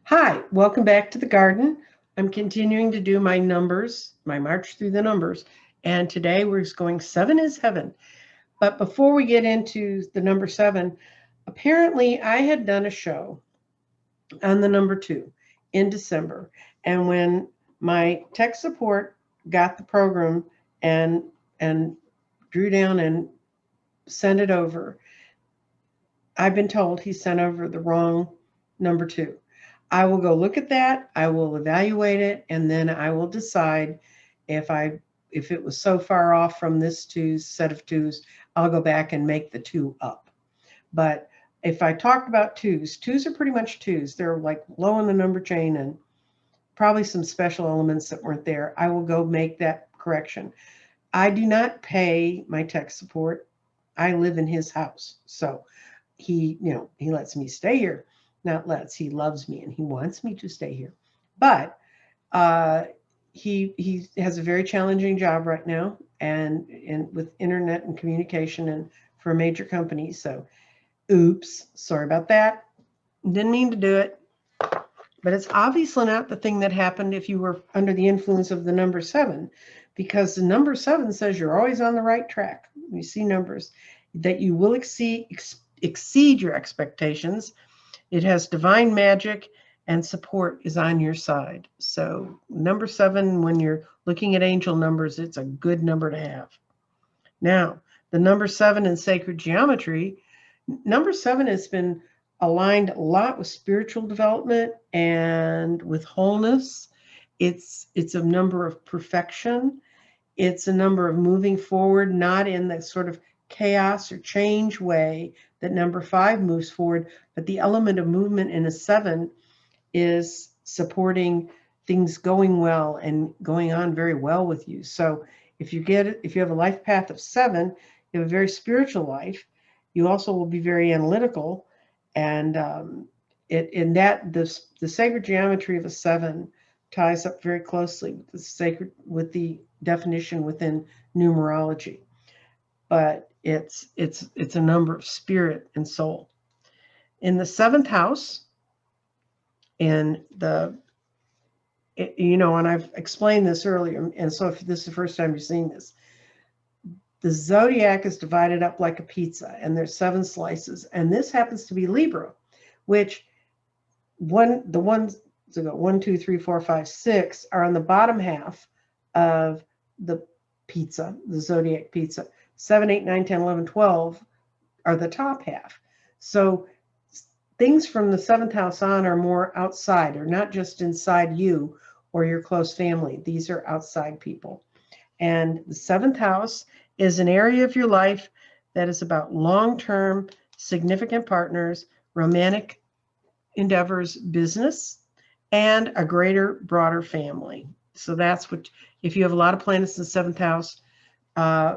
Hi, welcome back to the garden. I'm continuing to do my numbers, my march through the numbers, and today we're going 7 is heaven. But before we get into the number 7, apparently I had done a show on the number 2 in December. And when my tech support got the program and drew down and sent it over, I've been told he sent over the wrong number 2. I will go look at that, I will evaluate it, and then I will decide if it was so far off from this set of twos, I'll go back and make the 2 up. But if I talked about twos are pretty much twos. They're like low in the number chain and probably some special elements that weren't there. I will go make that correction. I do not pay my tech support. I live in his house. So he lets me stay here. Not lets, he loves me and he wants me to stay here. But he has a very challenging job right now and with internet and communication and for a major company. So oops, sorry about that. Didn't mean to do it. But it's obviously not the thing that happened if you were under the influence of the number 7, because the number 7 says you're always on the right track. You see numbers that you will exceed your expectations. It has divine magic and support is on your side. So number 7, when you're looking at angel numbers, it's a good number to have. Now, the number 7 in sacred geometry, number 7 has been aligned a lot with spiritual development and with wholeness. It's a number of perfection. It's a number of moving forward, not in the sort of chaos or change way that number 5 moves forward, but the element of movement in a 7 is supporting things going well and going on very well with you. So if you have a life path of 7, you have a very spiritual life. You also will be very analytical, and the sacred geometry of a 7 ties up very closely with the definition within numerology. But it's a number of spirit and soul. In the 7th house, and I've explained this earlier, and so if this is the first time you're seeing this, the zodiac is divided up like a pizza, and there's 7 slices, and this happens to be Libra, which the ones that go 1, 2, 3, 4, 5, 6 are on the bottom half of the pizza, the zodiac pizza. 7, 8, 9, 10, 11, 12 are the top half. So things from the 7th house on are more outside, or not just inside you or your close family. These are outside people. And the 7th house is an area of your life that is about long-term, significant partners, romantic endeavors, business, and a greater, broader family. So that's what, if you have a lot of planets in the 7th house,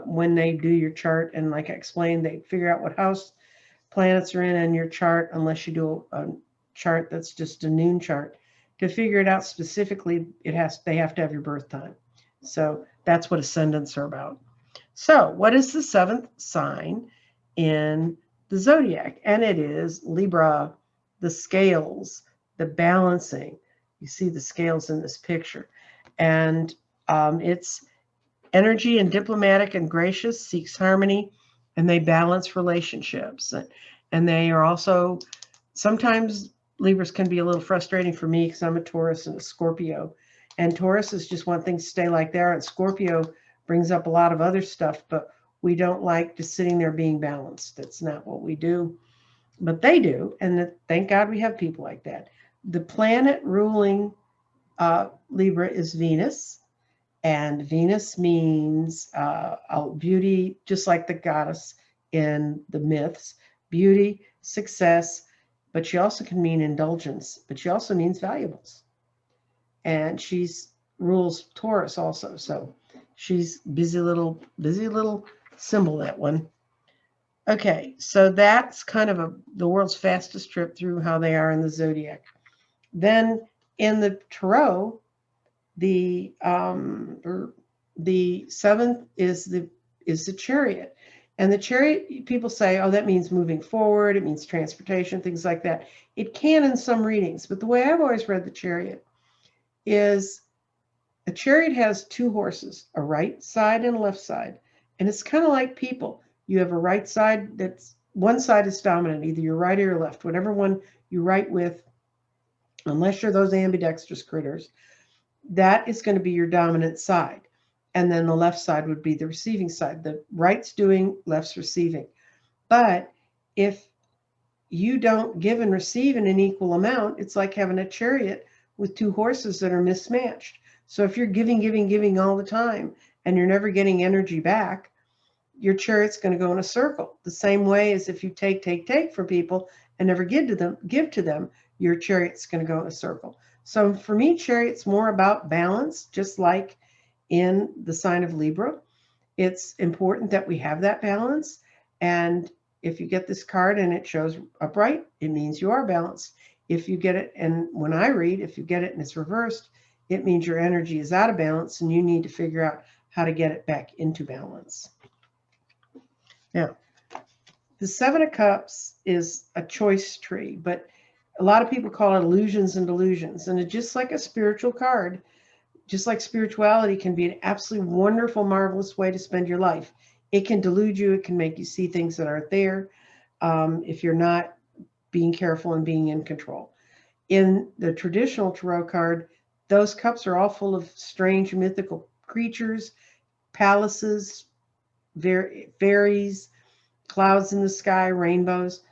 when they do your chart, and like I explained, they figure out what house planets are in your chart, unless you do a chart that's just a noon chart. To figure it out specifically, they have to have your birth time. So that's what ascendants are about. So what is the 7th sign in the zodiac? And it is Libra, the scales, the balancing. You see the scales in this picture. And it's energy and diplomatic and gracious, seeks harmony, and they balance relationships. And they are also, sometimes Libras can be a little frustrating for me because I'm a Taurus and a Scorpio. And Tauruses just want things to stay like they are. And Scorpio brings up a lot of other stuff, but we don't like just sitting there being balanced. That's not what we do. But they do. And thank God we have people like that. The planet ruling Libra is Venus. And Venus means beauty, just like the goddess in the myths, beauty, success, but she also can mean indulgence, but she also means valuables. And she rules Taurus also. So she's busy little symbol, that one. Okay, so that's kind of the world's fastest trip through how they are in the zodiac. Then in the tarot, the 7th is the Chariot. And the chariot, people say, oh, that means moving forward. It means transportation, things like that. It can in some readings. But the way I've always read the chariot is a chariot has two horses, a right side and a left side. And it's kind of like people. You have a right side that's one side is dominant, either your right or your left, whatever one you right with, unless you're those ambidextrous critters, that is going to be your dominant side. And then the left side would be the receiving side. The right's doing, left's receiving. But if you don't give and receive in an equal amount, it's like having a chariot with two horses that are mismatched. So if you're giving all the time and you're never getting energy back, your chariot's going to go in a circle. The same way as if you take from people and never give to them, your chariot's going to go in a circle. So for me, chariot's more about balance, just like in the sign of Libra. It's important that we have that balance. And if you get this card and it shows upright, it means you are balanced. If you get it, and when I read, if you get it and it's reversed, it means your energy is out of balance and you need to figure out how to get it back into balance. Now, the Seven of Cups is a choice tree, but a lot of people call it illusions and delusions. And it's just like a spiritual card, just like spirituality can be an absolutely wonderful, marvelous way to spend your life. It can delude you. It can make you see things that aren't there if you're not being careful and being in control. In the traditional tarot card, those cups are all full of strange mythical creatures, palaces, fairies, clouds in the sky, rainbows.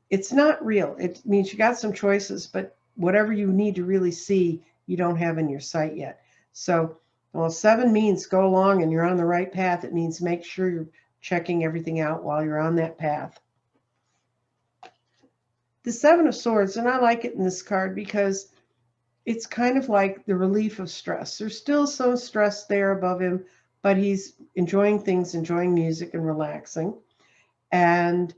It's not real. It means you got some choices, but whatever you need to really see, you don't have in your sight yet. So, well, 7 means go along and you're on the right path. It means make sure you're checking everything out while you're on that path. The 7 of Swords, and I like it in this card because it's kind of like the relief of stress. There's still some stress there above him, but he's enjoying things, enjoying music and relaxing. And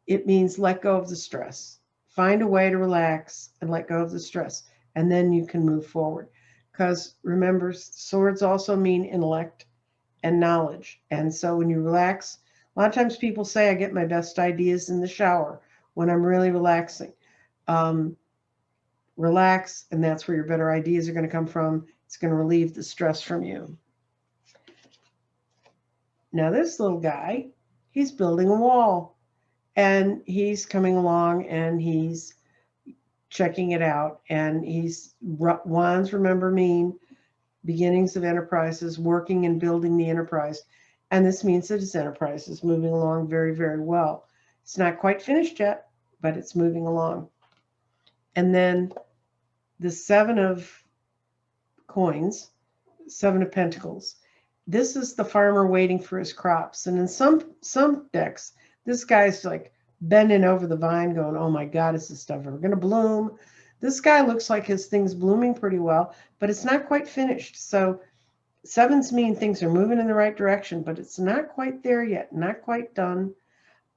it means let go of the stress. Find a way to relax and let go of the stress. And then you can move forward. Because remember, swords also mean intellect and knowledge. And so when you relax, a lot of times people say I get my best ideas in the shower when I'm really relaxing. Relax, and that's where your better ideas are going to come from. It's going to relieve the stress from you. Now this little guy, he's building a wall. And he's coming along and he's checking it out. And he's, wands, remember, mean beginnings of enterprises, working and building the enterprise. And this means that his enterprise is moving along very, very well. It's not quite finished yet, but it's moving along. And then the 7 of coins, 7 of pentacles. This is the farmer waiting for his crops. And in some decks, this guy's like bending over the vine going, oh my God, is this stuff ever going to bloom? This guy looks like his thing's blooming pretty well, but it's not quite finished. So 7s mean things are moving in the right direction, but it's not quite there yet, not quite done.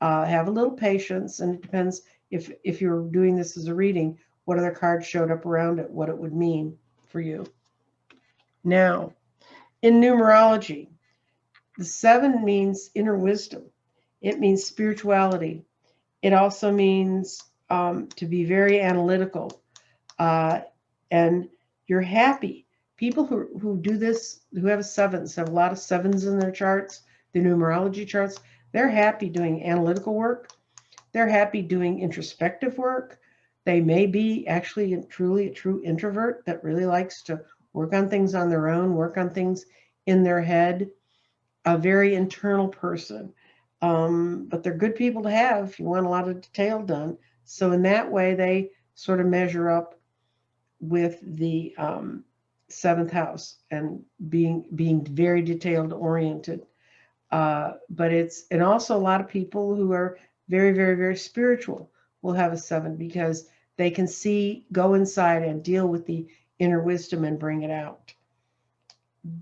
Have a little patience, and it depends if you're doing this as a reading, what other cards showed up around it, what it would mean for you. Now, in numerology, the 7 means inner wisdom. It means spirituality. It also means to be very analytical. And you're happy. People who do this, who have 7s, have a lot of 7s in their charts, the numerology charts. They're happy doing analytical work. They're happy doing introspective work. They may be actually truly a true introvert that really likes to work on things on their own, work on things in their head. A very internal person. But they're good people to have if you want a lot of detail done. So in that way, they sort of measure up with the 7th house and being very detailed oriented. And also a lot of people who are very, very, very spiritual will have a 7 because they can go inside and deal with the inner wisdom and bring it out.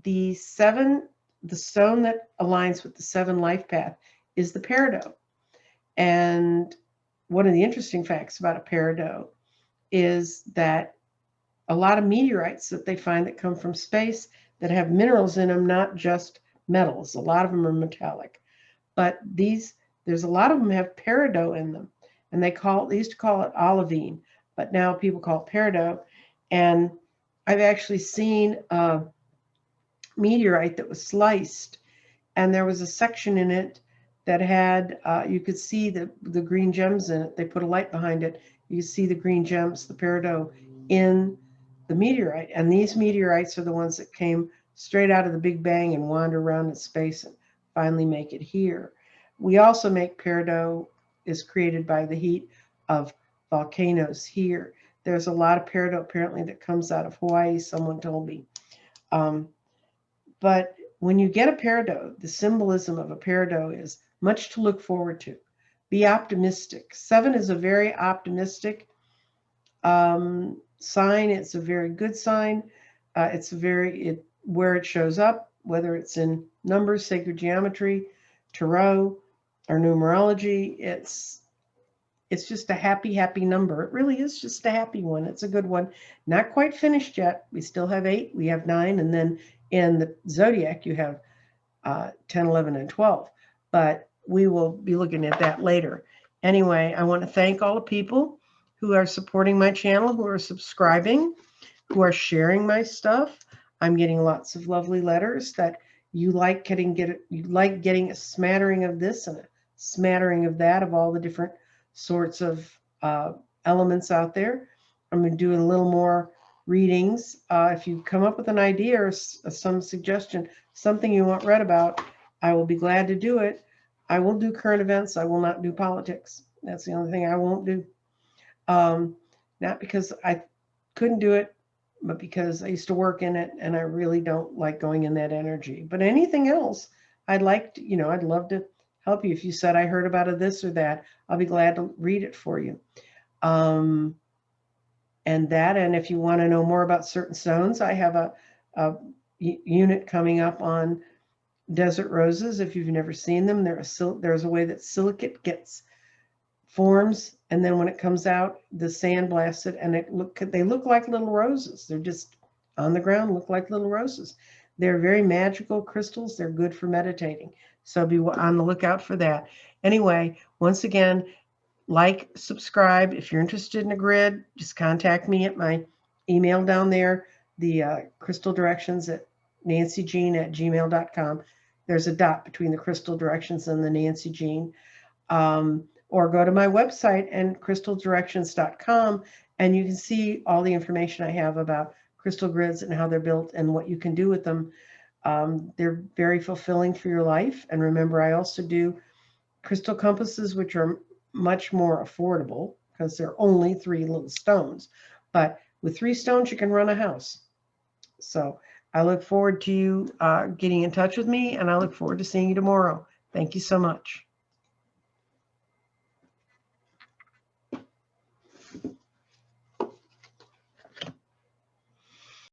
The stone that aligns with the 7 life path is the Peridot. And one of the interesting facts about a Peridot is that a lot of meteorites that they find that come from space that have minerals in them, not just metals. A lot of them are metallic. but there's a lot of them have peridot in them, and they used to call it olivine, but now people call it peridot. And I've actually seen a meteorite that was sliced, and there was a section in it that had, you could see the green gems in it. They put a light behind it. You could see the green gems, the peridot, in the meteorite. And these meteorites are the ones that came straight out of the Big Bang and wander around in space and finally make it here. We also make peridot is created by the heat of volcanoes here. There's a lot of peridot apparently that comes out of Hawaii, someone told me. But when you get a peridot, the symbolism of a peridot is much to look forward to. Be optimistic. 7 is a very optimistic sign. It's a very good sign. Where it shows up, whether it's in numbers, sacred geometry, tarot, or numerology, it's just a happy, happy number. It really is just a happy one. It's a good one. Not quite finished yet. We still have 8, we have 9, and then in the zodiac you have 10, 11, and 12. But we will be looking at that later. Anyway, I want to thank all the people who are supporting my channel, who are subscribing, who are sharing my stuff. I'm getting lots of lovely letters that you like getting a smattering of this and a smattering of that, of all the different sorts of elements out there. I'm going to do a little more readings. If you come up with an idea or some suggestion, something you want read about, I will be glad to do it. I will do current events. I will not do politics. That's the only thing I won't do. Not because I couldn't do it, but because I used to work in it and I really don't like going in that energy. But anything else, I'd love to help you. If you said I heard about this or that, I'll be glad to read it for you. And if you want to know more about certain stones, I have a unit coming up on desert roses. If you've never seen them, there's a way that silicate forms, and then when it comes out, the sand blasts it, and they look like little roses. They're just on the ground, look like little roses. They're very magical crystals. They're good for meditating. So be on the lookout for that. Anyway, once again, subscribe. If you're interested in a grid, just contact me at my email down there, the crystal directions at nancyjean@gmail.com. There's a dot between the crystal directions and the Nancy Jean. Or go to my website and crystaldirections.com, and you can see all the information I have about crystal grids and how they're built and what you can do with them. They're very fulfilling for your life. And remember, I also do crystal compasses, which are much more affordable because they're only 3 little stones. But with 3 stones, you can run a house. So I look forward to you getting in touch with me, and I look forward to seeing you tomorrow. Thank you so much.